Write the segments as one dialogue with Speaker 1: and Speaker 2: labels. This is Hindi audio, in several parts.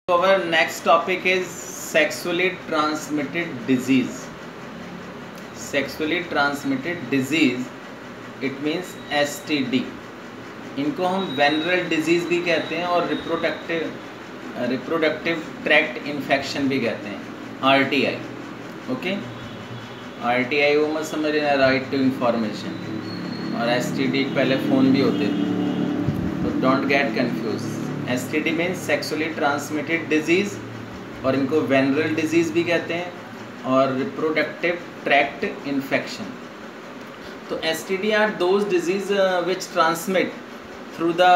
Speaker 1: Our next topic is sexually transmitted disease. Sexually transmitted disease, it means STD. इनको हम वेनरल डिजीज़ भी कहते हैं और रिप्रोडक्टिव ट्रैक्ट इन्फेक्शन भी कहते हैं, RTI. ओके, RTI वो मत समझ लेना, राइट टू इंफॉर्मेशन, और STD पहले फ़ोन भी होते थे, तो don't get confuse. STD means sexually transmitted disease, और इनको वेनरल डिजीज़ भी कहते हैं और रिप्रोडक्टिव ट्रैक्ट इन्फेक्शन. तो STD are those disease which transmit through the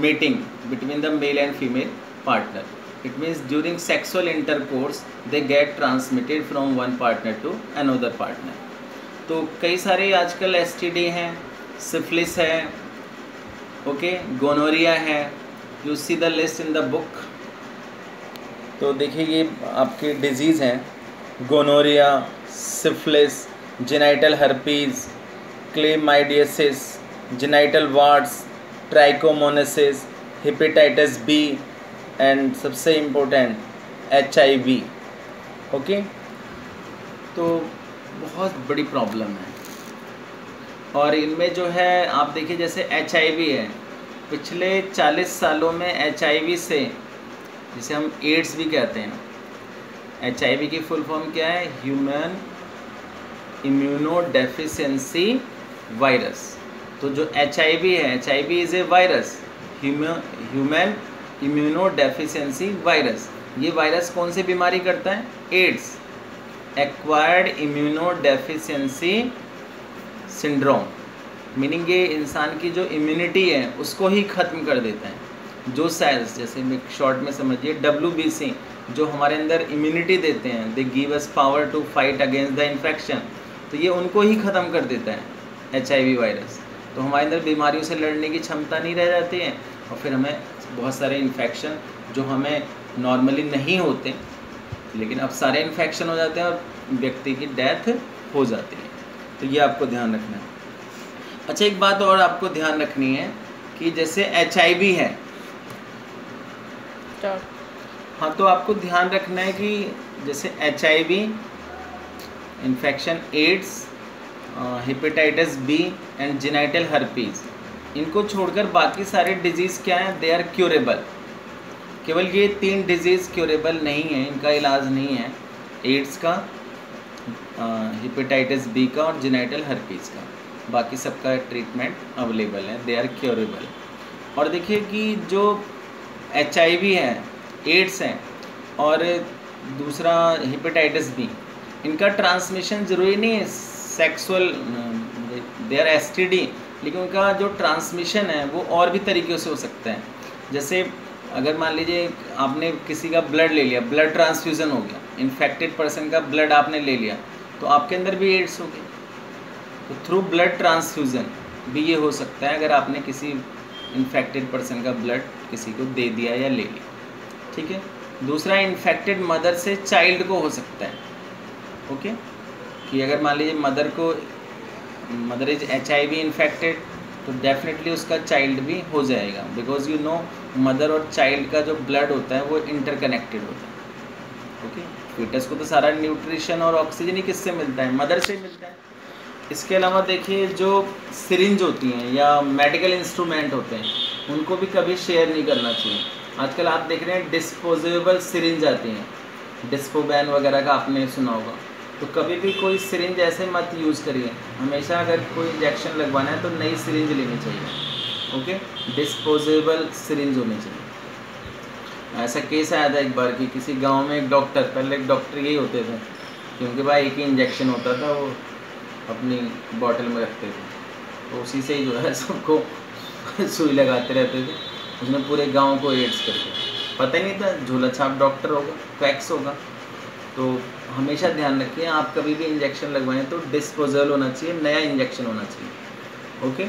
Speaker 1: mating between the male and female partner. It means during sexual intercourse they get transmitted from one partner to another partner. तो कई सारे आजकल STD हैं, सिफिलिस है, ओके, गोनोरिया है. You see the list in the book. तो देखिए ये आपके डिजीज़ हैं: gonorrhoea, syphilis, genital herpes, chlamydiasis, genital warts, trichomoniasis, hepatitis B and सबसे इम्पोर्टेंट HIV. ओके, तो बहुत बड़ी प्रॉब्लम है. और इनमें जो है आप देखिए, जैसे HIV है, पिछले 40 सालों में HIV से, जिसे हम एड्स भी कहते हैं, HIV की फुल फॉर्म क्या है? Human immunodeficiency virus. तो जो HIV है, HIV is a virus, human immunodeficiency virus. ये वायरस कौन सी बीमारी करता है? AIDS, acquired immunodeficiency syndrome. Meaning ये इंसान की जो इम्यूनिटी है उसको ही ख़त्म कर देता है. जो सेल्स, जैसे शॉर्ट में समझिए WBC, जो हमारे अंदर इम्यूनिटी देते हैं, they give us power to fight against the infection, तो ये उनको ही ख़त्म कर देता है HIV वायरस. तो हमारे अंदर बीमारियों से लड़ने की क्षमता नहीं रह जाती है, और फिर हमें बहुत सारे इन्फेक्शन जो हमें नॉर्मली नहीं होते, लेकिन अब सारे इन्फेक्शन हो जाते हैं और व्यक्ति की डेथ हो जाती है. तो ये आपको ध्यान रखना है. अच्छा, एक बात और आपको ध्यान रखनी है कि जैसे HIV है, हाँ, तो आपको ध्यान रखना है कि जैसे HIV, infection AIDS, hepatitis B and genital herpes, इनको छोड़कर बाकी सारे डिजीज़ क्या हैं? They are curable. केवल ये 3 डिजीज़ क्योरेबल नहीं है, इनका इलाज नहीं है: एड्स का, हेपेटाइटिस बी का और जेनाइटल हर्पीज का. बाकी सबका ट्रीटमेंट अवेलेबल है, दे आर क्योरेबल. और देखिए कि जो HIV है, एड्स है और दूसरा हेपेटाइटिस बी, इनका ट्रांसमिशन ज़रूरी नहीं है सेक्सुअल, दे आर STD, लेकिन उनका जो ट्रांसमिशन है वो और भी तरीक़ों से हो सकता है. जैसे अगर मान लीजिए आपने किसी का ब्लड ले लिया, ब्लड ट्रांसफ्यूज़न हो गया, इन्फेक्टेड पर्सन का ब्लड आपने ले लिया, तो आपके अंदर भी एड्स हो गई. तो थ्रू ब्लड ट्रांसफ्यूज़न भी ये हो सकता है, अगर आपने किसी इन्फेक्टेड पर्सन का ब्लड किसी को दे दिया या ले लिया. ठीक है. दूसरा, इन्फेक्टेड मदर से चाइल्ड को हो सकता है. ओके, कि अगर मान लीजिए मदर इज HIV इन्फेक्टेड, तो डेफिनेटली उसका चाइल्ड भी हो जाएगा, बिकॉज यू नो मदर और चाइल्ड का जो ब्लड होता है वो इंटरकनेक्टेड होता है. ओके, फीटस को तो सारा न्यूट्रिशन और ऑक्सीजन ही किससे मिलता है? मदर से मिलता है. इसके अलावा देखिए, जो सिरिंज होती हैं या मेडिकल इंस्ट्रूमेंट होते हैं, उनको भी कभी शेयर नहीं करना चाहिए. आजकल आप देख रहे हैं डिस्पोजेबल सिरिंज आती हैं, डिस्पोबैन वगैरह का आपने सुना होगा. तो कभी भी कोई सिरिंज ऐसे मत यूज़ करिए. हमेशा अगर कोई इंजेक्शन लगवाना है तो नई सिरिंज लेनी चाहिए. ओके, डिस्पोजेबल सिरिंज होनी चाहिए. ऐसा केस आया था एक बार कि किसी गांव में एक डॉक्टर, पहले एक डॉक्टर यही होते थे क्योंकि भाई एक ही इंजेक्शन होता था, वो अपनी बॉटल में रखते थे, तो उसी से ही जो है सबको सुई लगाते रहते थे. उसने पूरे गांव को एड्स कर दिया. पता ही नहीं था, झोला छाप डॉक्टर होगा, क्वैक्स होगा. तो हमेशा ध्यान रखिए, आप कभी भी इंजेक्शन लगवाएं तो डिस्पोजल होना चाहिए, नया इंजेक्शन होना चाहिए. ओके,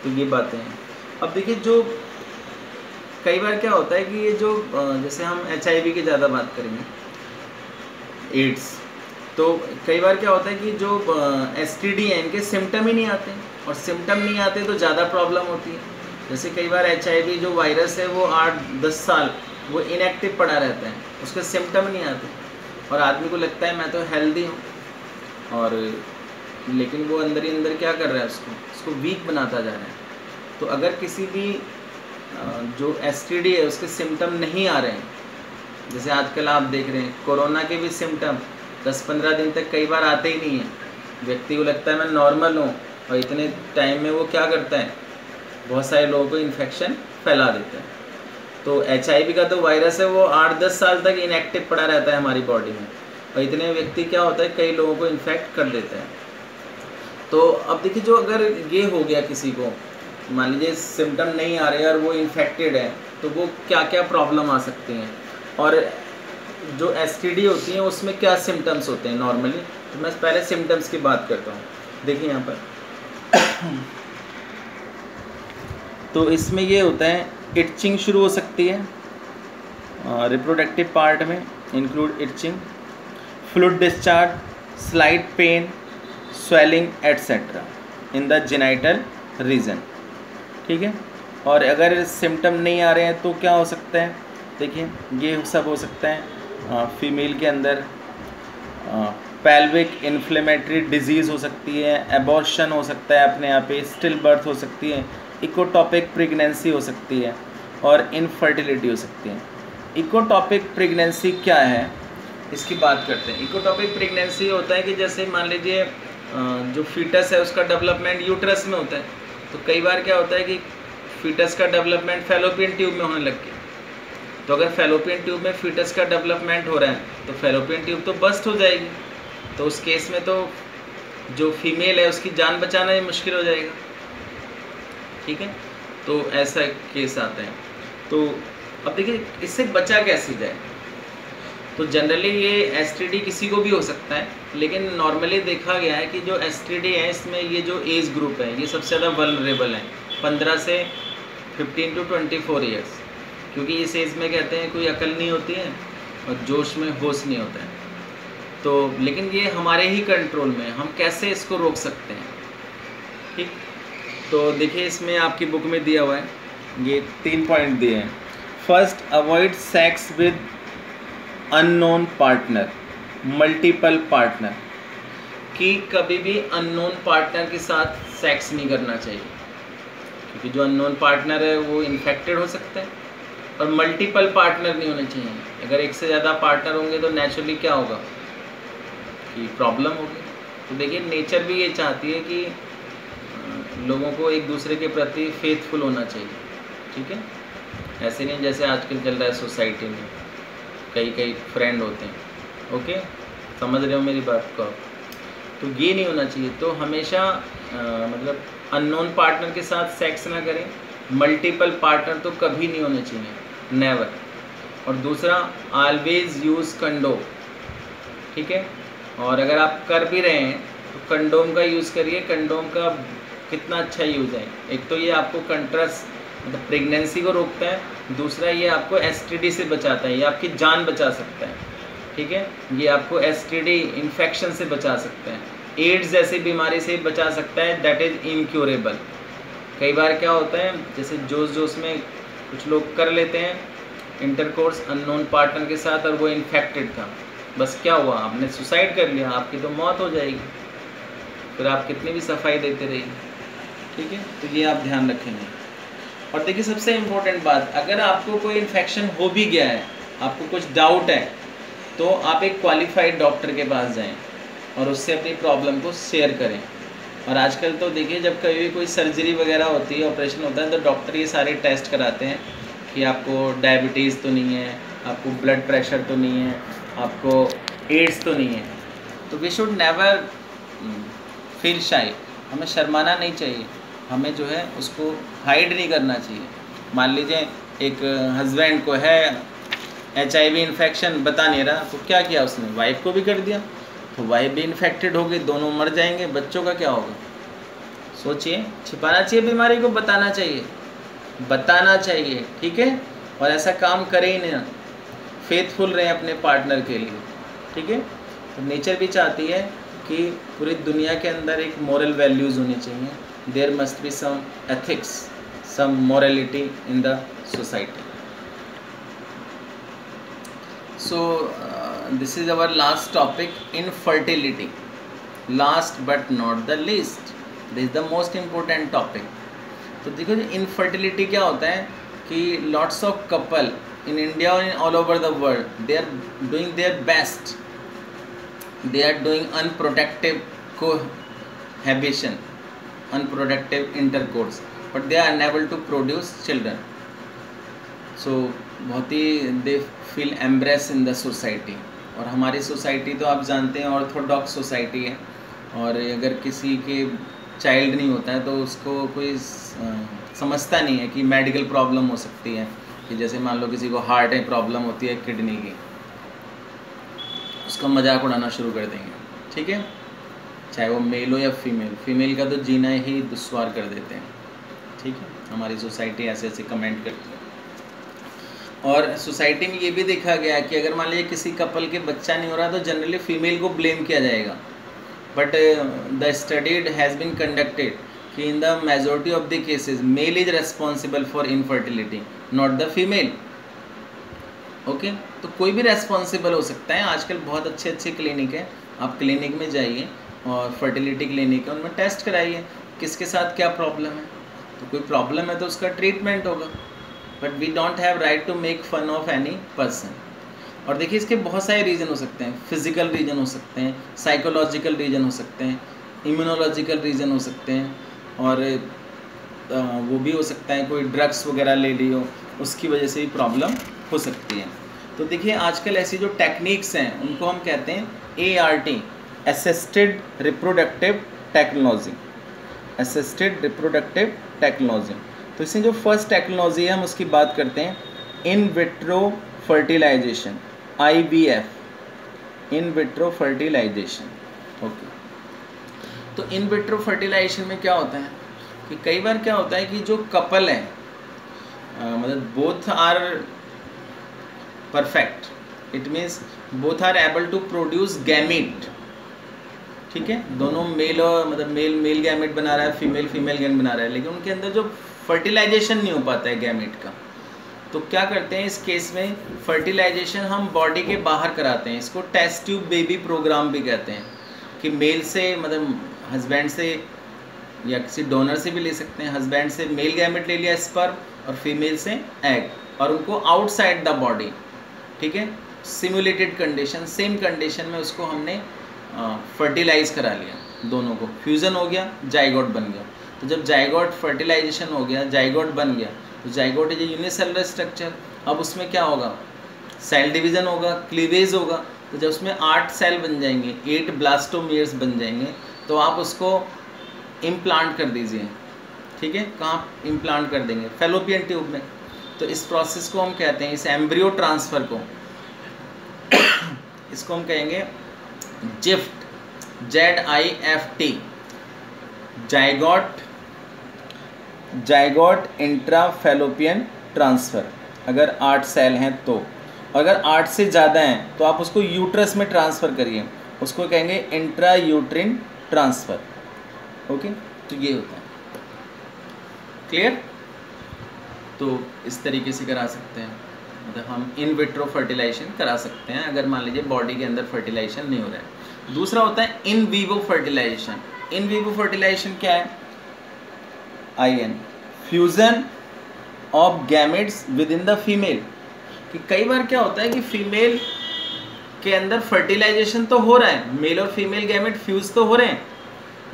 Speaker 1: तो ये बातें हैं. अब देखिए, जो कई बार क्या होता है कि ये जो जैसे हम HIV की ज़्यादा बात करेंगे, एड्स, तो कई बार क्या होता है कि जो STD है, इनके सिम्टम ही नहीं आते, और सिम्टम नहीं आते तो ज़्यादा प्रॉब्लम होती है. जैसे कई बार HIV जो वायरस है वो 8-10 साल वो इनएक्टिव पड़ा रहता है, उसके सिम्टम नहीं आते और आदमी को लगता है मैं तो हेल्दी हूँ, और लेकिन वो अंदर ही अंदर क्या कर रहा है, उसको वीक बनाता जा रहा है। तो अगर किसी भी जो एसटीडी है उसके सिम्टम नहीं आ रहे हैं, जैसे आजकल आप देख रहे हैं कोरोना के भी सिम्टम 10-15 दिन तक कई बार आते ही नहीं हैं, व्यक्ति को लगता है मैं नॉर्मल हूँ, और इतने टाइम में वो क्या करता है, बहुत सारे लोगों को इन्फेक्शन फैला देता है। तो HIV का तो वायरस है, वो 8-10 साल तक इनएक्टिव पड़ा रहता है हमारी बॉडी में, और इतने व्यक्ति क्या होता है कई लोगों को इन्फेक्ट कर देता है। तो अब देखिए, जो अगर ये हो गया किसी को, मान लीजिए सिम्टम नहीं आ रहे और वो इन्फेक्टेड है, तो वो क्या क्या प्रॉब्लम आ सकती हैं, और जो STD होती हैं उसमें क्या सिम्टम्स होते हैं नॉर्मली। तो मैं पहले सिम्टम्स की बात करता हूँ। देखिए यहाँ पर तो इसमें ये होता है, इचिंग शुरू हो सकती है रिप्रोडक्टिव पार्ट में, include itching, fluid discharge, slight pain, swelling etcetera in the genital region, ठीक है। और अगर सिम्टम नहीं आ रहे हैं तो क्या हो सकता है, देखिए ये सब हो सकता है फीमेल के अंदर पेल्विक इन्फ्लेमेटरी डिजीज़ हो सकती है, एबॉर्शन हो सकता है अपने आप ही, स्टिल बर्थ हो सकती है, इकोटॉपिक प्रेगनेंसी हो सकती है, और इनफर्टिलिटी हो सकती है। इकोटॉपिक प्रेगनेंसी क्या है, इसकी बात करते हैं। इकोटॉपिक प्रेगनेंसी होता है कि जैसे मान लीजिए जो फीटस है उसका डेवलपमेंट यूट्रस में होता है, तो कई बार क्या होता है कि फीटस का डेवलपमेंट फैलोपियन ट्यूब में होने लग गया। तो अगर फैलोपियन ट्यूब में फीटस का डेवलपमेंट हो रहा है तो फैलोपियन ट्यूब तो बस्ट हो जाएगी, तो उस केस में तो जो फीमेल है उसकी जान बचाना ही मुश्किल हो जाएगा, ठीक है। तो ऐसा केस आता है। तो अब देखिए इससे बचा कैसे जाए। तो जनरली ये STD किसी को भी हो सकता है, लेकिन नॉर्मली देखा गया है कि जो STD है इसमें ये जो एज ग्रुप है ये सबसे ज़्यादा वल्नरेबल है, 15 से 15 to 24 ईयर्स, क्योंकि इस एज में कहते हैं कोई अकल नहीं होती है और जोश में होश नहीं होता है। तो लेकिन ये हमारे ही कंट्रोल में, हम कैसे इसको रोक सकते हैं, ठीक। तो देखिए इसमें आपकी बुक में दिया हुआ है, ये 3 पॉइंट दिए हैं। First, avoid sex with unknown partner, multiple partner, कि कभी भी अननोन पार्टनर के साथ सेक्स नहीं करना चाहिए, क्योंकि जो अननोन पार्टनर है वो इन्फेक्टेड हो सकता है, और मल्टीपल पार्टनर नहीं होने चाहिए। अगर एक से ज़्यादा पार्टनर होंगे तो नेचुरली क्या होगा कि प्रॉब्लम होगी। तो देखिए नेचर भी ये चाहती है कि लोगों को एक दूसरे के प्रति फेथफुल होना चाहिए, ठीक है। ऐसे नहीं जैसे आजकल चल रहा है सोसाइटी में, कई फ्रेंड होते हैं, ओके, समझ रहे हो मेरी बात को आप। तो ये नहीं होना चाहिए। तो हमेशा मतलब अननोन पार्टनर के साथ सेक्स ना करें, मल्टीपल पार्टनर तो कभी नहीं होने चाहिए, नेवर। और दूसरा, ऑलवेज यूज़ कंडोम, ठीक है। और अगर आप कर भी रहे हैं तो कंडोम का यूज़ करिए। कंडोम का कितना अच्छा यूज़ है, एक तो ये आपको कंट्रास मतलब प्रेगनेंसी को रोकता है, दूसरा ये आपको STD से बचाता है, ये आपकी जान बचा सकता है, ठीक है। ये आपको STD इन्फेक्शन से बचा सकता है, एड्स जैसी बीमारी से बचा सकता है, दैट इज़ इनक्योरेबल। कई बार क्या होता है, जैसे जोश में कुछ लोग कर लेते हैं इंटरकोर्स अननोन पार्टनर के साथ और वो इन्फेक्टेड था, बस क्या हुआ, आपने सुसाइड कर लिया, आपकी तो मौत हो जाएगी, फिर आप कितनी भी सफाई देते रहिए, ठीक है। तो ये आप ध्यान रखेंगे। और देखिए सबसे इम्पोर्टेंट बात, अगर आपको कोई इन्फेक्शन हो भी गया है, आपको कुछ डाउट है, तो आप एक क्वालिफाइड डॉक्टर के पास जाएं और उससे अपनी प्रॉब्लम को शेयर करें। और आजकल तो देखिए जब कभी भी कोई सर्जरी वगैरह होती है, ऑपरेशन होता है, तो डॉक्टर ये सारे टेस्ट कराते हैं कि आपको डायबिटीज़ तो नहीं है, आपको ब्लड प्रेशर तो नहीं है, आपको एड्स तो नहीं है। तो वी शुड नेवर फील शाई, हमें शर्माना नहीं चाहिए, हमें जो है उसको हाइड नहीं करना चाहिए। मान लीजिए एक हस्बैंड को है HIV इन्फेक्शन, बता नहीं रहा, तो क्या किया उसने, वाइफ को भी कर दिया, तो वाइफ भी इन्फेक्टेड हो गई, दोनों मर जाएंगे, बच्चों का क्या होगा। सोचिए, छिपाना चाहिए बीमारी को, बताना चाहिए, ठीक है। और ऐसा काम करें ही नहीं, फेथफुल रहें अपने पार्टनर के लिए, ठीक है। तो नेचर भी चाहती है कि पूरी दुनिया के अंदर एक मॉरल वैल्यूज़ होनी चाहिए, there must be some ethics, some morality in the society. So this is our last topic, infertility. Last but not the least, this is the most important topic. तो देखो इनफर्टिलिटी क्या होता है कि lots of couple in India और in all over the world they are doing their best, they are doing unprotective cohabitation, unprotective intercourse, but they are unable to produce children. So बहुत ही they feel embarrass in the society. और हमारी सोसाइटी तो आप जानते हैं ऑर्थोडॉक्स सोसाइटी है, और अगर किसी के चाइल्ड नहीं होता है तो उसको कोई समझता नहीं है कि मेडिकल प्रॉब्लम हो सकती है, कि जैसे मान लो किसी को हार्ट में प्रॉब्लम होती है किडनी की, उसका मजाक उड़ाना शुरू कर देंगे. ठीक है, चाहे वो मेल हो या फीमेल, फीमेल का तो जीना ही दुश्वार कर देते हैं. ठीक है, हमारी सोसाइटी ऐसे ऐसे कमेंट करती है. और सोसाइटी में ये भी देखा गया है कि अगर मान लीजिए किसी कपल के बच्चा नहीं हो रहा तो जनरली फीमेल को ब्लेम किया जाएगा. But the studied has been conducted कि in the majority of the cases male is responsible for infertility, not the female. Okay, तो कोई भी रेस्पॉन्सिबल हो सकता है. आजकल बहुत अच्छे अच्छे क्लिनिक है, आप क्लिनिक में जाइए और फर्टिलिटी क्लिनिक है, उनमें टेस्ट कराइए किसके साथ क्या प्रॉब्लम है. तो कोई प्रॉब्लम है तो उसका ट्रीटमेंट होगा. But we don't have right to make fun of any person. और देखिए इसके बहुत सारे रीज़न हो सकते हैं. फिजिकल रीज़न हो सकते हैं, साइकोलॉजिकल रीज़न हो सकते हैं, इम्यूनोलॉजिकल रीज़न हो सकते हैं, और वो भी हो सकता है कोई ड्रग्स वगैरह ले ली हो, उसकी वजह से भी प्रॉब्लम हो सकती है. तो देखिए आजकल ऐसी जो टेक्निक्स हैं उनको हम कहते हैं ART, assisted reproductive technology. Assisted reproductive technology. तो इसमें जो फर्स्ट टेक्नोलॉजी है हम उसकी बात करते हैं, in vitro fertilisation, IVF, in vitro fertilisation. Okay, तो इन विट्रो फर्टिलाइजेशन में क्या होता है कि कई बार क्या होता है कि जो कपल है, मतलब both are perfect, it means both are able to produce gamete. ठीक है, दोनों मेल और मतलब मेल गैमेट बना रहा है, फीमेल गैमेट बना रहा है, लेकिन उनके अंदर जो फर्टिलाइजेशन नहीं हो पाता है गैमेट का. तो क्या करते हैं इस केस में, फर्टिलाइजेशन हम बॉडी के बाहर कराते हैं. इसको टेस्ट ट्यूब बेबी प्रोग्राम भी कहते हैं, कि मेल से मतलब हस्बैंड से या किसी डोनर से भी ले सकते हैं. हस्बैंड से मेल गैमेट ले लिया स्पर्म और फीमेल से एग, और उनको आउटसाइड द बॉडी, ठीक है, सिमुलेटेड कंडीशन, सेम कंडीशन में उसको हमने फर्टिलाइज करा लिया. दोनों को फ्यूज़न हो गया, जाइगोट बन गया. तो जब जाइगोट फर्टिलाइजेशन हो गया, जाइगोट बन गया, तो जाइगोट इज यूनिसेलुलर स्ट्रक्चर. अब उसमें क्या होगा, सेल डिवीज़न होगा, क्लीवेज होगा. तो जब उसमें 8 सेल बन जाएंगे, 8 ब्लास्टोमियर्स बन जाएंगे, तो आप उसको इम्प्लांट कर दीजिए. ठीक है, कहाँ इम्प्लांट कर देंगे, फैलोपियन ट्यूब में. तो इस प्रोसेस को हम कहते हैं, इस एम्ब्रियो ट्रांसफ़र को इसको हम कहेंगे जिफ्ट, ZIFT, जाइगोट इंट्राफैलोपियन ट्रांसफ़र. अगर 8 सेल हैं तो, अगर 8 से ज़्यादा हैं तो आप उसको यूट्रस में ट्रांसफ़र करिए, उसको कहेंगे इंट्रा यूट्रिन ट्रांसफ़र. ओके, तो ये होता है. क्लियर? तो इस तरीके से करा सकते हैं, मतलब हम इन विट्रो फर्टिलाइजेशन करा सकते हैं अगर मान लीजिए बॉडी के अंदर फर्टिलाइजेशन नहीं हो रहा है. दूसरा होता है in vivo fertilization. In vivo fertilization क्या है, IN, fusion of gametes with in the female. कि कई बार क्या होता है कि फीमेल के अंदर फर्टिलाइजेशन तो हो रहा है, मेल और फीमेल गैमेट फ्यूज़ तो हो रहे हैं,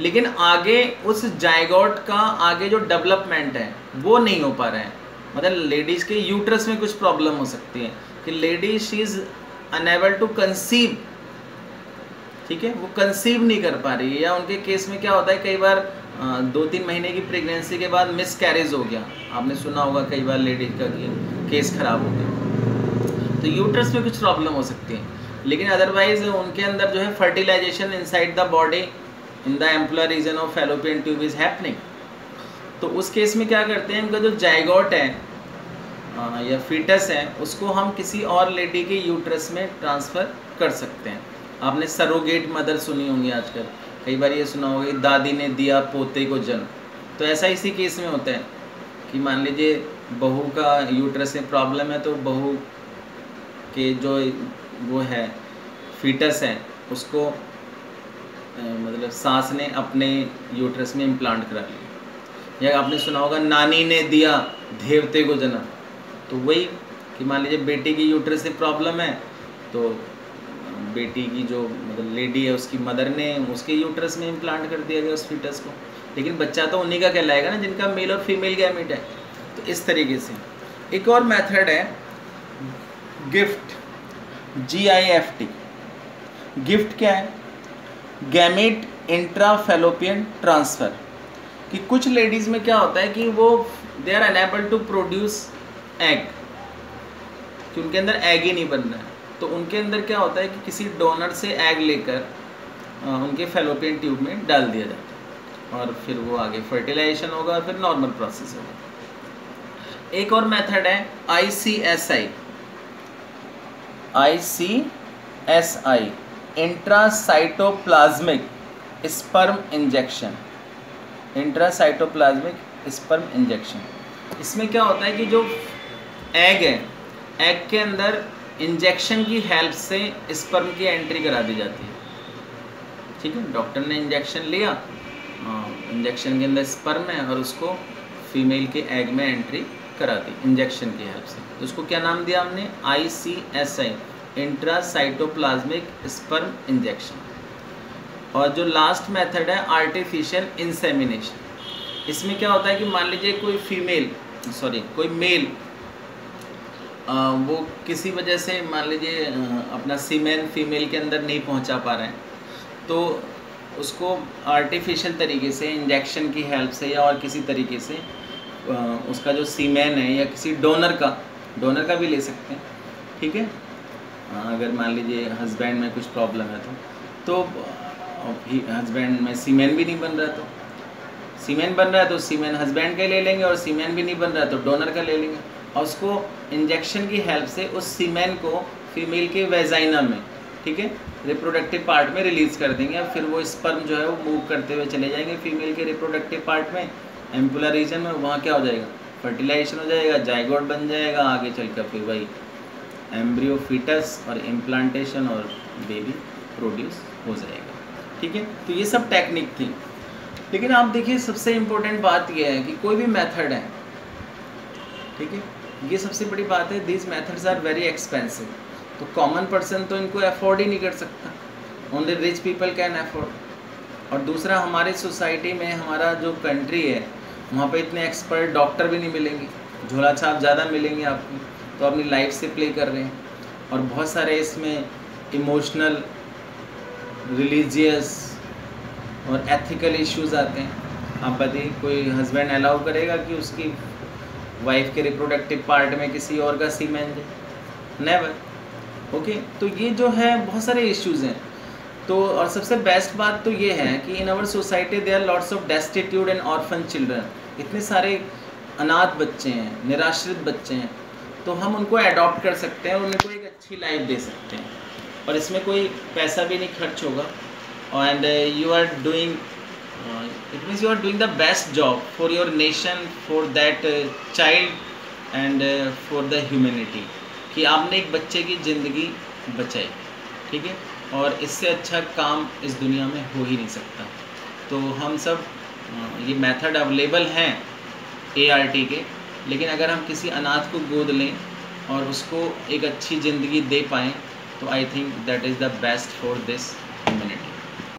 Speaker 1: लेकिन आगे उस जाइगोट का आगे जो डेवलपमेंट है वो नहीं हो पा रहा है. मतलब लेडीज़ के यूट्रस में कुछ प्रॉब्लम हो सकती है कि ladies she is unable to conceive. ठीक है, वो कंसीव नहीं कर पा रही है, या उनके केस में क्या होता है कई बार 2-3 महीने की प्रेगनेंसी के बाद मिस कैरेज हो गया. आपने सुना होगा कई बार लेडीज का केस ख़राब हो गया, तो यूट्रस में कुछ प्रॉब्लम हो सकती है. लेकिन अदरवाइज उनके अंदर जो है fertilization inside the body in the ampullar region of fallopian tube is happening. तो उस केस में क्या करते हैं, उनका जो जाइगोट है या फीटस है उसको हम किसी और लेडी के यूट्रस में ट्रांसफ़र कर सकते हैं. आपने सरोगेट मदर सुनी होंगी आजकल, कई बार ये सुना होगा दादी ने दिया पोते को जन्म. तो ऐसा इसी केस में होता है कि मान लीजिए बहू का यूट्रस में प्रॉब्लम है, तो बहू कि जो वो है फीटस है उसको मतलब सांस ने अपने यूट्रस में इम्प्लांट करा लिया, या आपने सुना होगा नानी ने दिया देवते को जन्म। तो वही कि मान लीजिए बेटी की यूट्रस से प्रॉब्लम है, तो बेटी की जो मतलब लेडी है उसकी मदर ने उसके यूट्रस में इम्प्लांट कर दिया गया उस फीटस को, लेकिन बच्चा तो उन्हीं का कहलाएगा ना जिनका मेल और फीमेल गैमेट है। तो इस तरीके से एक और मेथड है गिफ्ट, GIFT। गिफ्ट क्या है? Gamete intrafallopian transfer. कि कुछ लेडीज़ में क्या होता है कि वो they are unable to produce egg, कि उनके अंदर एग ही नहीं बन रहा है, तो उनके अंदर क्या होता है कि किसी डोनर से एग लेकर उनके फेलोपियन ट्यूब में डाल दिया जाता है और फिर वो आगे फर्टिलाइजेशन होगा, फिर नॉर्मल प्रोसेस होगा। एक और मेथड है ICSI intracytoplasmic sperm injection. Intracytoplasmic sperm injection, इसमें क्या होता है कि जो एग है, एग के अंदर इंजेक्शन की हेल्प से स्पर्म की एंट्री करा दी जाती है। ठीक है, डॉक्टर ने इंजेक्शन लिया, इंजेक्शन के अंदर स्पर्म है और उसको फीमेल के एग में एंट्री करा दी इंजेक्शन की हेल्प से। तो उसको क्या नाम दिया हमने? ICSI intracytoplasmic sperm injection. और जो लास्ट मेथड है आर्टिफिशियल इंसेमिनेशन। इसमें क्या होता है कि मान लीजिए कोई मेल वो किसी वजह से मान लीजिए अपना सीमेन फीमेल के अंदर नहीं पहुंचा पा रहे हैं, तो उसको आर्टिफिशियल तरीके से इंजेक्शन की हेल्प से या और किसी तरीके से उसका जो सीमेन है या किसी डोनर का भी ले सकते हैं। ठीक है, अगर मान लीजिए हस्बैंड में कुछ प्रॉब्लम है तो हस्बैंड में सीमेन भी नहीं बन रहा, तो सीमेन बन रहा है तो सीमेन हस्बैंड का ले लेंगे, और सीमेन भी नहीं बन रहा है तो डोनर का ले लेंगे, और उसको इंजेक्शन की हेल्प से उस सीमेन को फीमेल के वेजाइना में, ठीक है, रिप्रोडक्टिव पार्ट में रिलीज़ कर देंगे, और फिर वो स्पर्म जो है वो मूव करते हुए चले जाएंगे फीमेल के रिप्रोडक्टिव पार्ट में, एम्पुलर रीजन में। वहाँ क्या हो जाएगा? फर्टिलाइजेशन हो जाएगा, जाइगोट बन जाएगा, आगे चलकर फिर वही एम्ब्रियो फीटस और इम्प्लांटेशन और बेबी प्रोड्यूस हो जाएगा। ठीक है, तो ये सब टेक्निक थी। लेकिन आप देखिए सबसे इम्पोर्टेंट बात यह है कि कोई भी मेथड है, ठीक है, ये सबसे बड़ी बात है, these methods are very expensive. तो कॉमन पर्सन तो इनको अफोर्ड ही नहीं कर सकता, only rich people can afford. और दूसरा, हमारे सोसाइटी में, हमारा जो कंट्री है, वहाँ पे इतने एक्सपर्ट डॉक्टर भी नहीं मिलेंगे, झोला छाप ज़्यादा मिलेंगे आपको, तो अपनी लाइफ से प्ले कर रहे हैं। और बहुत सारे इसमें इमोशनल, रिलीजियस और एथिकल इश्यूज आते हैं। आप बताइए, कोई हस्बैंड अलाउ करेगा कि उसकी वाइफ के रिप्रोडक्टिव पार्ट में किसी और का सीमेन जाए? नेवर। ओके, तो ये जो है बहुत सारे इश्यूज़ हैं। तो और सबसे बेस्ट बात तो ये है कि in our society there are lots of destitute and orphan children. इतने सारे अनाथ बच्चे हैं, निराश्रित बच्चे हैं, तो हम उनको अडॉप्ट कर सकते हैं और उनको एक अच्छी लाइफ दे सकते हैं, और इसमें कोई पैसा भी नहीं खर्च होगा। And you are doing, it means you are doing the best job for your nation, for that child and for the humanity, कि आपने एक बच्चे की ज़िंदगी बचाई। ठीक है, और इससे अच्छा काम इस दुनिया में हो ही नहीं सकता। तो हम सब ये मेथड अवेलेबल हैं ART के, लेकिन अगर हम किसी अनाथ को गोद लें और उसको एक अच्छी ज़िंदगी दे पाएँ, तो I think that is the best for this humanity.